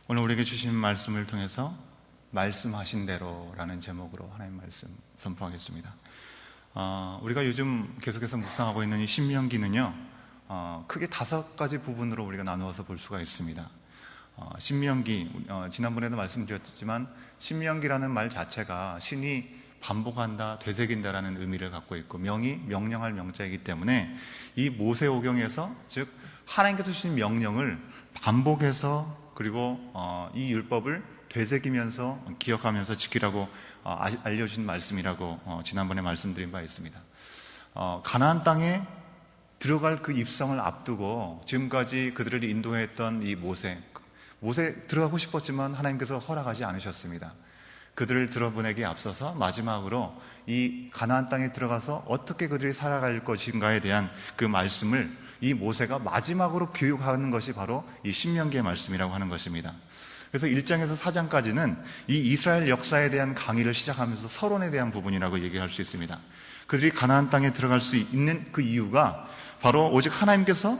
오늘 우리에게 주신 말씀을 통해서 말씀하신 대로라는 제목으로 하나님 말씀 선포하겠습니다. 우리가 요즘 계속해서 묵상하고 있는 이 신명기는요, 크게 5가지 부분으로 우리가 나누어서 볼 수가 있습니다. 신명기, 지난번에도 말씀드렸지만 신명기라는 말 자체가 신이 반복한다, 되새긴다라는 의미를 갖고 있고, 명이 명령할 명자이기 때문에 이 모세오경에서, 즉 하나님께서 주신 명령을 반복해서, 그리고 이 율법을 되새기면서 기억하면서 지키라고 알려주신 말씀이라고 지난번에 말씀드린 바 있습니다. 가나안 땅에 들어갈 그 입성을 앞두고 지금까지 그들을 인도했던 이 모세 들어가고 싶었지만 하나님께서 허락하지 않으셨습니다. 그들을 들어보내기에 앞서서 마지막으로 이 가나안 땅에 들어가서 어떻게 그들이 살아갈 것인가에 대한 그 말씀을 이 모세가 마지막으로 교육하는 것이 바로 이 신명기의 말씀이라고 하는 것입니다. 그래서 1장에서 4장까지는 이 이스라엘 역사에 대한 강의를 시작하면서 서론에 대한 부분이라고 얘기할 수 있습니다. 그들이 가나안 땅에 들어갈 수 있는 그 이유가 바로 오직 하나님께서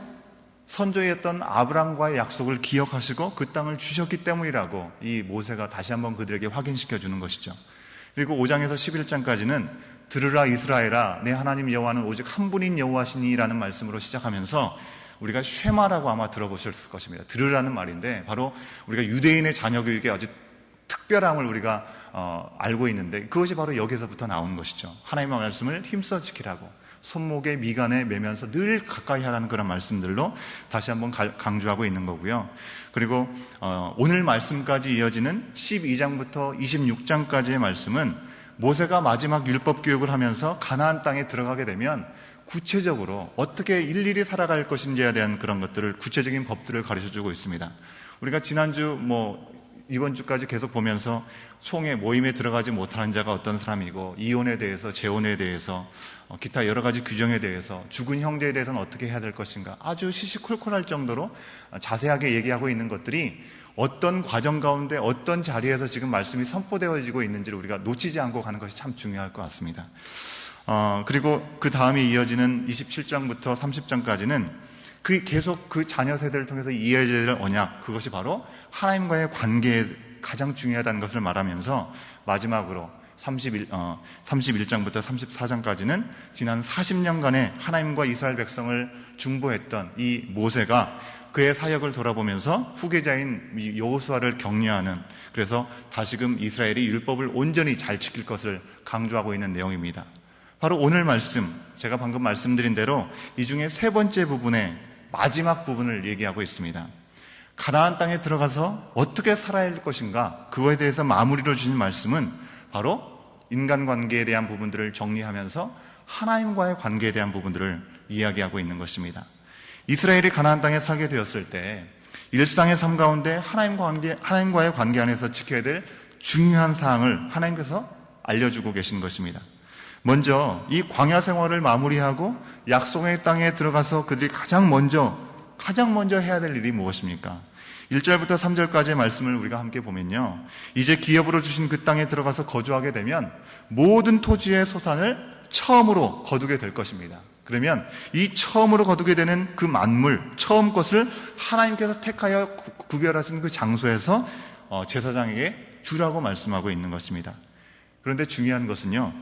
선조였던 아브라함과의 약속을 기억하시고 그 땅을 주셨기 때문이라고 이 모세가 다시 한번 그들에게 확인시켜 주는 것이죠. 그리고 5장에서 11장까지는 들으라 이스라엘아, 내 하나님 여호와는 오직 한 분인 여호와시니라는 말씀으로 시작하면서 우리가 쉐마라고 아마 들어보셨을 것입니다. 들으라는 말인데 바로 우리가 유대인의 자녀교육에 아주 특별함을 우리가 알고 있는데 그것이 바로 여기서부터 나오는 것이죠. 하나님의 말씀을 힘써 지키라고, 손목에 미간에 매면서 늘 가까이 하라는 그런 말씀들로 다시 한번 강조하고 있는 거고요. 그리고 오늘 말씀까지 이어지는 12장부터 26장까지의 말씀은 모세가 마지막 율법 교육을 하면서 가나안 땅에 들어가게 되면 구체적으로 어떻게 일일이 살아갈 것인지에 대한 그런 것들을, 구체적인 법들을 가르쳐주고 있습니다. 우리가 지난주 이번 주까지 계속 보면서 총회 모임에 들어가지 못하는 자가 어떤 사람이고, 이혼에 대해서, 재혼에 대해서, 기타 여러 가지 규정에 대해서, 죽은 형제에 대해서는 어떻게 해야 될 것인가, 아주 시시콜콜할 정도로 자세하게 얘기하고 있는 것들이 어떤 과정 가운데 어떤 자리에서 지금 말씀이 선포되어지고 있는지를 우리가 놓치지 않고 가는 것이 참 중요할 것 같습니다. 그리고 그 다음에 이어지는 27장부터 30장까지는 계속 그 자녀 세대를 통해서 이어져야 될 언약, 그것이 바로 하나님과의 관계에 가장 중요하다는 것을 말하면서 마지막으로 31장부터 34장까지는 지난 40년간의 하나님과 이스라엘 백성을 중보했던 이 모세가 그의 사역을 돌아보면서 후계자인 여호수아를 격려하는, 그래서 다시금 이스라엘이 율법을 온전히 잘 지킬 것을 강조하고 있는 내용입니다. 바로 오늘 말씀, 제가 방금 말씀드린 대로 이 중에 세 번째 부분의 마지막 부분을 얘기하고 있습니다. 가나안 땅에 들어가서 어떻게 살아야 할 것인가, 그거에 대해서 마무리로 주신 말씀은 바로 인간관계에 대한 부분들을 정리하면서 하나님과의 관계에 대한 부분들을 이야기하고 있는 것입니다. 이스라엘이 가나안 땅에 살게 되었을 때 일상의 삶 가운데 하나님과의 관계 안에서 지켜야 될 중요한 사항을 하나님께서 알려주고 계신 것입니다. 먼저 이 광야 생활을 마무리하고 약속의 땅에 들어가서 그들이 가장 먼저 해야 될 일이 무엇입니까? 1절부터 3절까지의 말씀을 우리가 함께 보면요, 이제 기업으로 주신 그 땅에 들어가서 거주하게 되면 모든 토지의 소산을 처음으로 거두게 될 것입니다. 그러면 이 처음으로 거두게 되는 그 만물, 처음 것을 하나님께서 택하여 구별하신 그 장소에서 제사장에게 주라고 말씀하고 있는 것입니다. 그런데 중요한 것은요,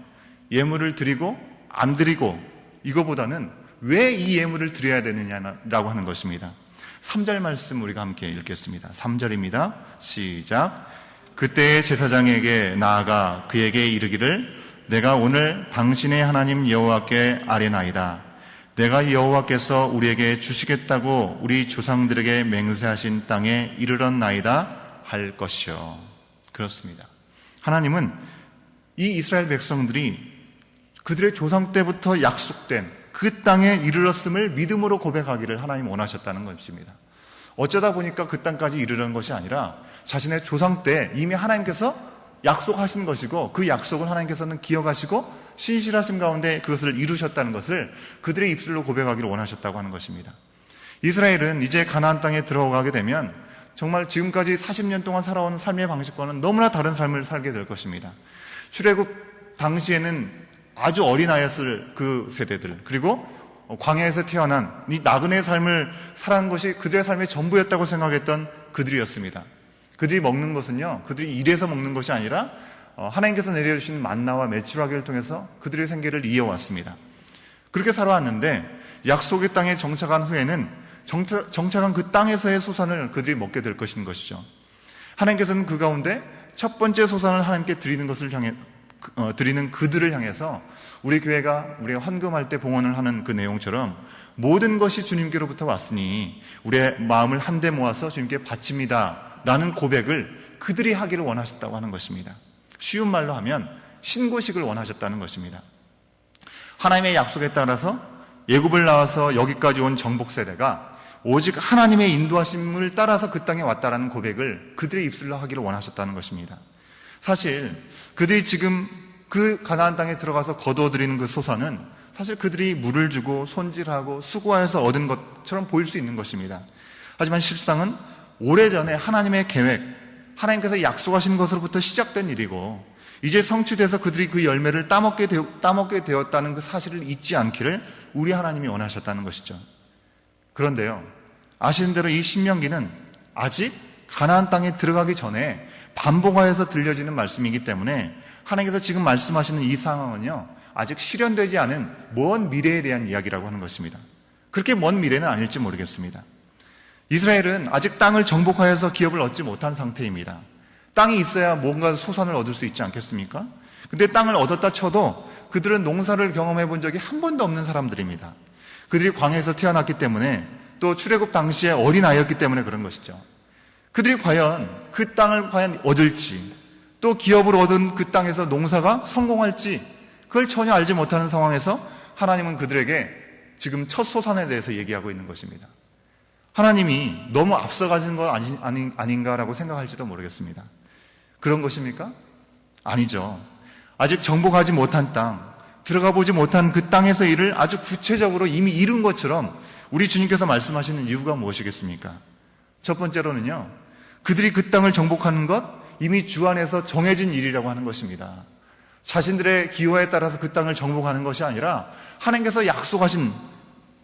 예물을 드리고 안 드리고 이거보다는 왜 이 예물을 드려야 되느냐라고 하는 것입니다. 3절 말씀 우리가 함께 읽겠습니다. 3절입니다. 시작. 그때의 제사장에게 나아가 그에게 이르기를 내가 오늘 당신의 하나님 여호와께 아뢰나이다. 내가 여호와께서 우리에게 주시겠다고 우리 조상들에게 맹세하신 땅에 이르렀나이다 할 것이요. 그렇습니다. 하나님은 이 이스라엘 백성들이 그들의 조상 때부터 약속된 그 땅에 이르렀음을 믿음으로 고백하기를 하나님 원하셨다는 것입니다. 어쩌다 보니까 그 땅까지 이르는 것이 아니라 자신의 조상 때 이미 하나님께서 약속하신 것이고, 그 약속을 하나님께서는 기억하시고 신실하심 가운데 그것을 이루셨다는 것을 그들의 입술로 고백하기를 원하셨다고 하는 것입니다. 이스라엘은 이제 가나안 땅에 들어가게 되면 정말 지금까지 40년 동안 살아온 삶의 방식과는 너무나 다른 삶을 살게 될 것입니다. 출애굽 당시에는 아주 어린아이였을 그 세대들, 그리고 광야에서 태어난 이 나그네의 삶을 살아온 것이 그들의 삶의 전부였다고 생각했던 그들이었습니다. 그들이 먹는 것은요, 그들이 일해서 먹는 것이 아니라 하나님께서 내려주신 만나와 메추라기를 통해서 그들의 생계를 이어왔습니다. 그렇게 살아왔는데 약속의 땅에 정착한 후에는 정착한 그 땅에서의 소산을 그들이 먹게 될 것인 것이죠. 하나님께서는 그 가운데 첫 번째 소산을 하나님께 드리는 것을 드리는 그들을 향해서 우리 교회가 우리가 헌금할 때 봉헌을 하는 그 내용처럼 모든 것이 주님께로부터 왔으니 우리의 마음을 한데 모아서 주님께 바칩니다 라는 고백을 그들이 하기를 원하셨다고 하는 것입니다. 쉬운 말로 하면 신고식을 원하셨다는 것입니다. 하나님의 약속에 따라서 애굽을 나와서 여기까지 온 정복 세대가 오직 하나님의 인도하심을 따라서 그 땅에 왔다라는 고백을 그들의 입술로 하기를 원하셨다는 것입니다. 사실 그들이 지금 그 가나안 땅에 들어가서 거두어들이는 그 소산은 사실 그들이 물을 주고 손질하고 수고해서 얻은 것처럼 보일 수 있는 것입니다. 하지만 실상은 오래전에 하나님의 계획, 하나님께서 약속하신 것으로부터 시작된 일이고 이제 성취돼서 그들이 그 열매를 따먹게 되었다는 그 사실을 잊지 않기를 우리 하나님이 원하셨다는 것이죠. 그런데요, 아시는 대로 이 신명기는 아직 가나안 땅에 들어가기 전에 반복하여서 들려지는 말씀이기 때문에 하나님께서 지금 말씀하시는 이 상황은요, 아직 실현되지 않은 먼 미래에 대한 이야기라고 하는 것입니다. 그렇게 먼 미래는 아닐지 모르겠습니다. 이스라엘은 아직 땅을 정복하여서 기업을 얻지 못한 상태입니다. 땅이 있어야 뭔가 소산을 얻을 수 있지 않겠습니까? 근데 땅을 얻었다 쳐도 그들은 농사를 경험해 본 적이 한 번도 없는 사람들입니다. 그들이 광야에서 태어났기 때문에 또 출애굽 당시에 어린아이였기 때문에 그런 것이죠. 그들이 과연 그 땅을 과연 얻을지 또 기업을 얻은 그 땅에서 농사가 성공할지 그걸 전혀 알지 못하는 상황에서 하나님은 그들에게 지금 첫 소산에 대해서 얘기하고 있는 것입니다. 하나님이 너무 앞서가는 거 아닌가라고 생각할지도 모르겠습니다. 그런 것입니까? 아니죠. 아직 정복하지 못한 땅, 들어가 보지 못한 그 땅에서 일을 아주 구체적으로 이미 이룬 것처럼 우리 주님께서 말씀하시는 이유가 무엇이겠습니까? 첫 번째로는요, 그들이 그 땅을 정복하는 것 이미 주 안에서 정해진 일이라고 하는 것입니다. 자신들의 기호에 따라서 그 땅을 정복하는 것이 아니라 하나님께서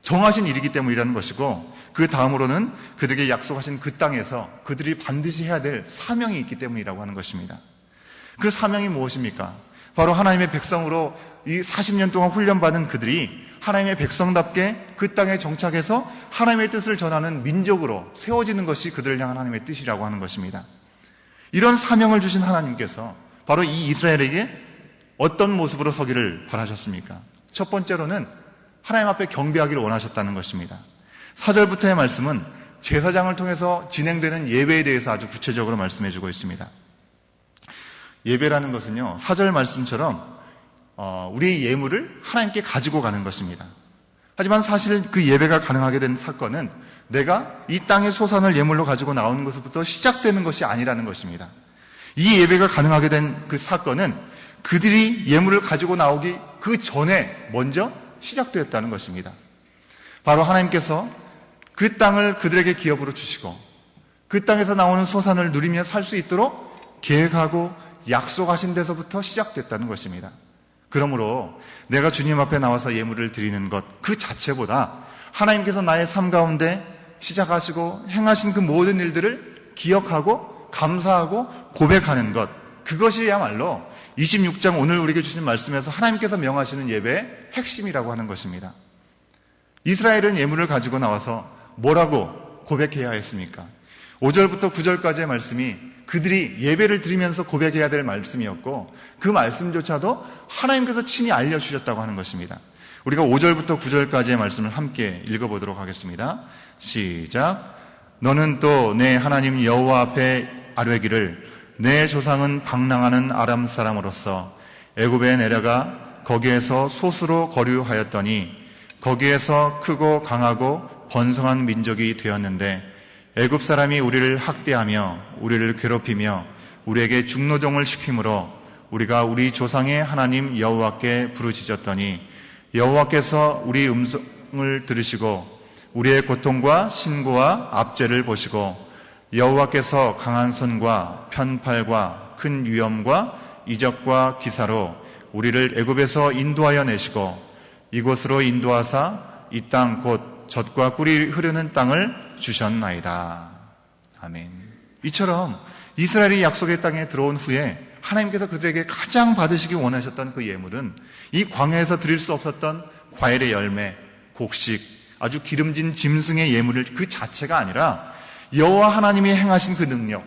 정하신 일이기 때문이라는 것이고, 그 다음으로는 그들에게 약속하신 그 땅에서 그들이 반드시 해야 될 사명이 있기 때문이라고 하는 것입니다. 그 사명이 무엇입니까? 바로 하나님의 백성으로 이 40년 동안 훈련받은 그들이 하나님의 백성답게 그 땅에 정착해서 하나님의 뜻을 전하는 민족으로 세워지는 것이 그들을 향한 하나님의 뜻이라고 하는 것입니다. 이런 사명을 주신 하나님께서 바로 이 이스라엘에게 어떤 모습으로 서기를 바라셨습니까? 첫 번째로는 하나님 앞에 경배하기를 원하셨다는 것입니다. 4절부터의 말씀은 제사장을 통해서 진행되는 예배에 대해서 아주 구체적으로 말씀해주고 있습니다. 예배라는 것은요, 4절 말씀처럼 우리의 예물을 하나님께 가지고 가는 것입니다. 하지만 사실 그 예배가 가능하게 된 사건은 내가 이 땅의 소산을 예물로 가지고 나오는 것부터 시작되는 것이 아니라는 것입니다. 이 예배가 가능하게 된 그 사건은 그들이 예물을 가지고 나오기 그 전에 먼저 시작되었다는 것입니다. 바로 하나님께서 그 땅을 그들에게 기업으로 주시고 그 땅에서 나오는 소산을 누리며 살 수 있도록 계획하고 약속하신 데서부터 시작됐다는 것입니다. 그러므로 내가 주님 앞에 나와서 예물을 드리는 것 그 자체보다 하나님께서 나의 삶 가운데 시작하시고 행하신 그 모든 일들을 기억하고 감사하고 고백하는 것, 그것이야말로 26장 오늘 우리에게 주신 말씀에서 하나님께서 명하시는 예배의 핵심이라고 하는 것입니다. 이스라엘은 예물을 가지고 나와서 뭐라고 고백해야 했습니까? 5절부터 9절까지의 말씀이 그들이 예배를 드리면서 고백해야 될 말씀이었고, 그 말씀조차도 하나님께서 친히 알려주셨다고 하는 것입니다. 우리가 5절부터 9절까지의 말씀을 함께 읽어보도록 하겠습니다. 시작. 너는 또 내 하나님 여호와 앞에 아뢰기를 내 조상은 방랑하는 아람 사람으로서 애굽에 내려가 거기에서 솥으로 거류하였더니 거기에서 크고 강하고 번성한 민족이 되었는데 애굽 사람이 우리를 학대하며 우리를 괴롭히며 우리에게 중노동을 시키므로 우리가 우리 조상의 하나님 여호와께 부르짖었더니 여호와께서 우리 음성을 들으시고 우리의 고통과 신고와 압제를 보시고 여호와께서 강한 손과 편팔과 큰 위엄과 이적과 기사로 우리를 애굽에서 인도하여 내시고 이곳으로 인도하사 이 땅 곧 젖과 꿀이 흐르는 땅을 주셨나이다. 아멘. 이처럼 이스라엘이 약속의 땅에 들어온 후에 하나님께서 그들에게 가장 받으시기 원하셨던 그 예물은 이 광야에서 드릴 수 없었던 과일의 열매, 곡식, 아주 기름진 짐승의 예물을 그 자체가 아니라 여호와 하나님이 행하신 그 능력,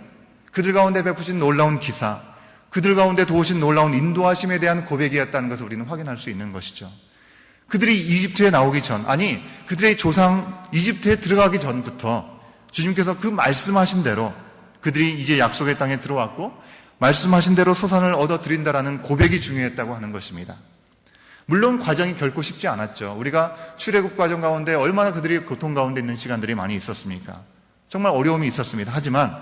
그들 가운데 베푸신 놀라운 기사, 그들 가운데 도우신 놀라운 인도하심에 대한 고백이었다는 것을 우리는 확인할 수 있는 것이죠. 그들이 이집트에 나오기 전, 아니 그들의 조상 이집트에 들어가기 전부터 주님께서 그 말씀하신 대로 그들이 이제 약속의 땅에 들어왔고 말씀하신 대로 소산을 얻어 드린다라는 고백이 중요했다고 하는 것입니다. 물론 과정이 결코 쉽지 않았죠. 우리가 출애굽 과정 가운데 얼마나 그들이 고통 가운데 있는 시간들이 많이 있었습니까? 정말 어려움이 있었습니다. 하지만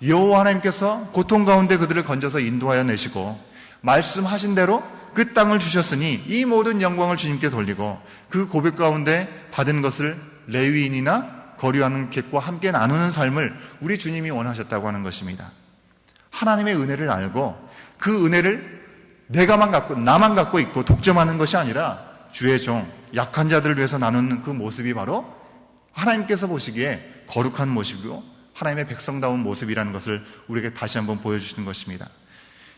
여호와 하나님께서 고통 가운데 그들을 건져서 인도하여 내시고 말씀하신 대로 그 땅을 주셨으니 이 모든 영광을 주님께 돌리고 그 고백 가운데 받은 것을 레위인이나 거류하는 객과 함께 나누는 삶을 우리 주님이 원하셨다고 하는 것입니다. 하나님의 은혜를 알고 그 은혜를 나만 갖고 있고 독점하는 것이 아니라 주의 종, 약한 자들을 위해서 나누는 그 모습이 바로 하나님께서 보시기에 거룩한 모습이고 하나님의 백성다운 모습이라는 것을 우리에게 다시 한번 보여주시는 것입니다.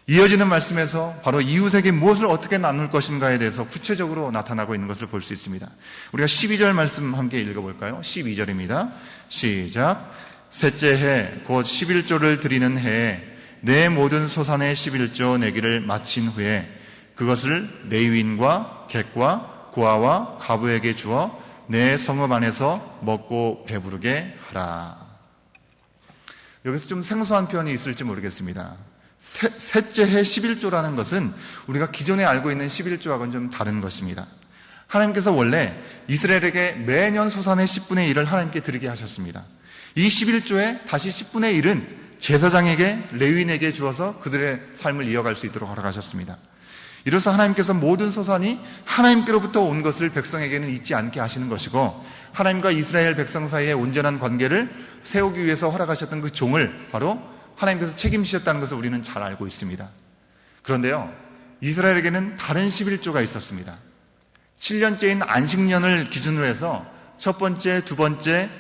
이어지는 말씀에서 바로 이웃에게 무엇을 어떻게 나눌 것인가에 대해서 구체적으로 나타나고 있는 것을 볼 수 있습니다. 우리가 12절 말씀 함께 읽어볼까요? 12절입니다. 시작. 셋째 해 곧 11조를 드리는 해에 내 모든 소산의 11조 내기를 마친 후에 그것을 레위인과 객과 고아와 가부에게 주어 내 성읍 안에서 먹고 배부르게 하라. 여기서 좀 생소한 표현이 있을지 모르겠습니다. 셋째 해 11조라는 것은 우리가 기존에 알고 있는 11조하고는 좀 다른 것입니다. 하나님께서 원래 이스라엘에게 매년 소산의 10분의 1을 하나님께 드리게 하셨습니다. 이 11조의 다시 10분의 1은 제사장에게 레위인에게 주어서 그들의 삶을 이어갈 수 있도록 허락하셨습니다. 이로써 하나님께서 모든 소산이 하나님께로부터 온 것을 백성에게는 잊지 않게 하시는 것이고 하나님과 이스라엘 백성 사이의 온전한 관계를 세우기 위해서 허락하셨던 그 종을 바로 하나님께서 책임지셨다는 것을 우리는 잘 알고 있습니다. 그런데요, 이스라엘에게는 다른 11조가 있었습니다. 7년째인 안식년을 기준으로 해서 첫 번째, 두 번째,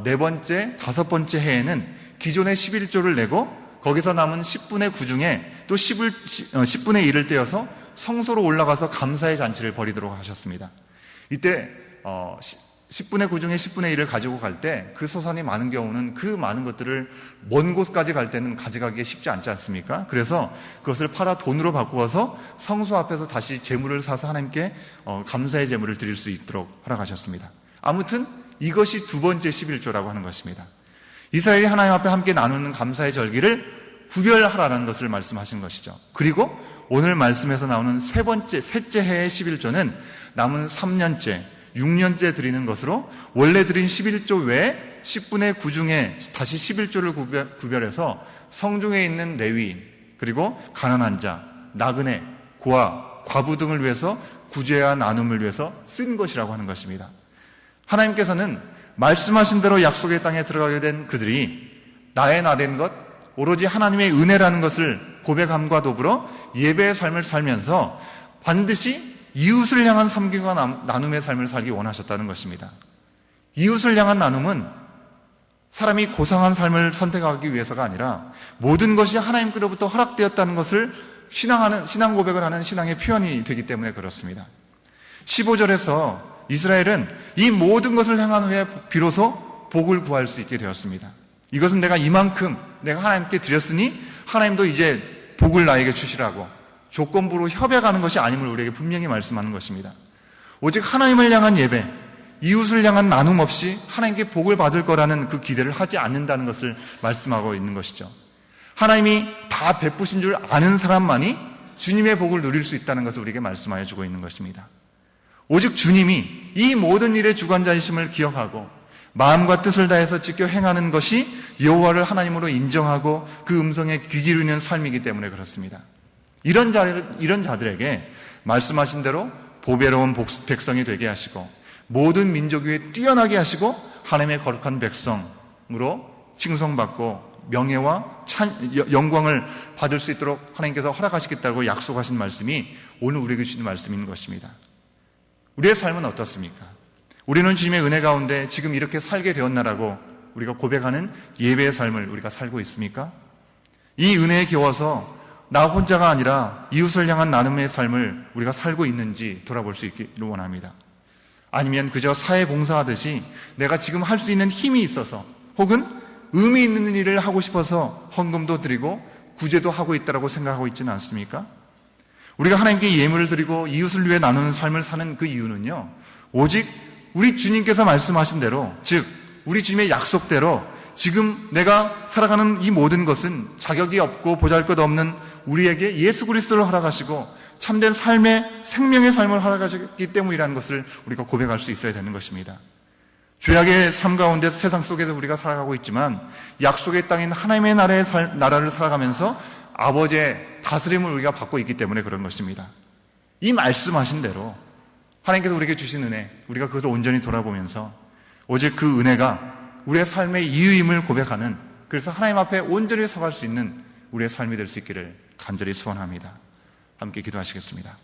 네 번째, 다섯 번째 해에는 기존의 11조를 내고 거기서 남은 10분의 9 중에 또 10분의 1을 떼어서 성소로 올라가서 감사의 잔치를 벌이도록 하셨습니다. 이때 10분의 9 중에 10분의 1을 가지고 갈 때 그 소산이 많은 경우는 그 많은 것들을 먼 곳까지 갈 때는 가져가기가 쉽지 않지 않습니까? 그래서 그것을 팔아 돈으로 바꾸어서 성소 앞에서 다시 제물을 사서 하나님께 감사의 제물을 드릴 수 있도록 허락하셨습니다. 아무튼 이것이 두 번째 11조라고 하는 것입니다. 이스라엘이 하나님 앞에 함께 나누는 감사의 절기를 구별하라는 것을 말씀하신 것이죠. 그리고 오늘 말씀에서 나오는 셋째 해의 11조는 남은 3년째, 6년째 드리는 것으로 원래 드린 11조 외에 10분의 9 중에 다시 11조를 구별해서 성중에 있는 레위인, 그리고 가난한 자, 나그네, 고아, 과부 등을 위해서 구제와 나눔을 위해서 쓴 것이라고 하는 것입니다. 하나님께서는 말씀하신 대로 약속의 땅에 들어가게 된 그들이 나의 나된 것, 오로지 하나님의 은혜라는 것을 고백함과 더불어 예배의 삶을 살면서 반드시 이웃을 향한 섬김과 나눔의 삶을 살기 원하셨다는 것입니다. 이웃을 향한 나눔은 사람이 고상한 삶을 선택하기 위해서가 아니라 모든 것이 하나님께로부터 허락되었다는 것을 신앙 고백을 하는 신앙의 표현이 되기 때문에 그렇습니다. 15절에서 이스라엘은 이 모든 것을 향한 후에 비로소 복을 구할 수 있게 되었습니다. 이것은 내가 이만큼 내가 하나님께 드렸으니 하나님도 이제 복을 나에게 주시라고 조건부로 협약하는 것이 아님을 우리에게 분명히 말씀하는 것입니다. 오직 하나님을 향한 예배, 이웃을 향한 나눔 없이 하나님께 복을 받을 거라는 그 기대를 하지 않는다는 것을 말씀하고 있는 것이죠. 하나님이 다 베푸신 줄 아는 사람만이 주님의 복을 누릴 수 있다는 것을 우리에게 말씀하여 주고 있는 것입니다. 오직 주님이 이 모든 일의 주관자이심을 기억하고 마음과 뜻을 다해서 지켜 행하는 것이 여호와를 하나님으로 인정하고 그 음성에 귀 기울이는 삶이기 때문에 그렇습니다. 이런 자들에게 말씀하신 대로 보배로운 백성이 되게 하시고 모든 민족 위에 뛰어나게 하시고 하나님의 거룩한 백성으로 칭송받고 명예와 영광을 받을 수 있도록 하나님께서 허락하시겠다고 약속하신 말씀이 오늘 우리에게 주시는 말씀인 것입니다. 우리의 삶은 어떻습니까? 우리는 주님의 은혜 가운데 지금 이렇게 살게 되었나라고 우리가 고백하는 예배의 삶을 우리가 살고 있습니까? 이 은혜에 겨워서 나 혼자가 아니라 이웃을 향한 나눔의 삶을 우리가 살고 있는지 돌아볼 수 있기를 원합니다. 아니면 그저 사회봉사하듯이 내가 지금 할 수 있는 힘이 있어서 혹은 의미 있는 일을 하고 싶어서 헌금도 드리고 구제도 하고 있다고 생각하고 있지는 않습니까? 우리가 하나님께 예물을 드리고 이웃을 위해 나누는 삶을 사는 그 이유는요, 오직 우리 주님께서 말씀하신 대로, 즉 우리 주님의 약속대로 지금 내가 살아가는 이 모든 것은 자격이 없고 보잘것없는 우리에게 예수 그리스도를 허락하시고 참된 삶의 생명의 삶을 허락하셨기 때문이라는 것을 우리가 고백할 수 있어야 되는 것입니다. 죄악의 삶 가운데 세상 속에서 우리가 살아가고 있지만 약속의 땅인 하나님의 나라를 살아가면서 아버지의 다스림을 우리가 받고 있기 때문에 그런 것입니다. 이 말씀하신 대로 하나님께서 우리에게 주신 은혜, 우리가 그것을 온전히 돌아보면서 오직 그 은혜가 우리의 삶의 이유임을 고백하는, 그래서 하나님 앞에 온전히 서갈 수 있는 우리의 삶이 될 수 있기를 간절히 소원합니다. 함께 기도하시겠습니다.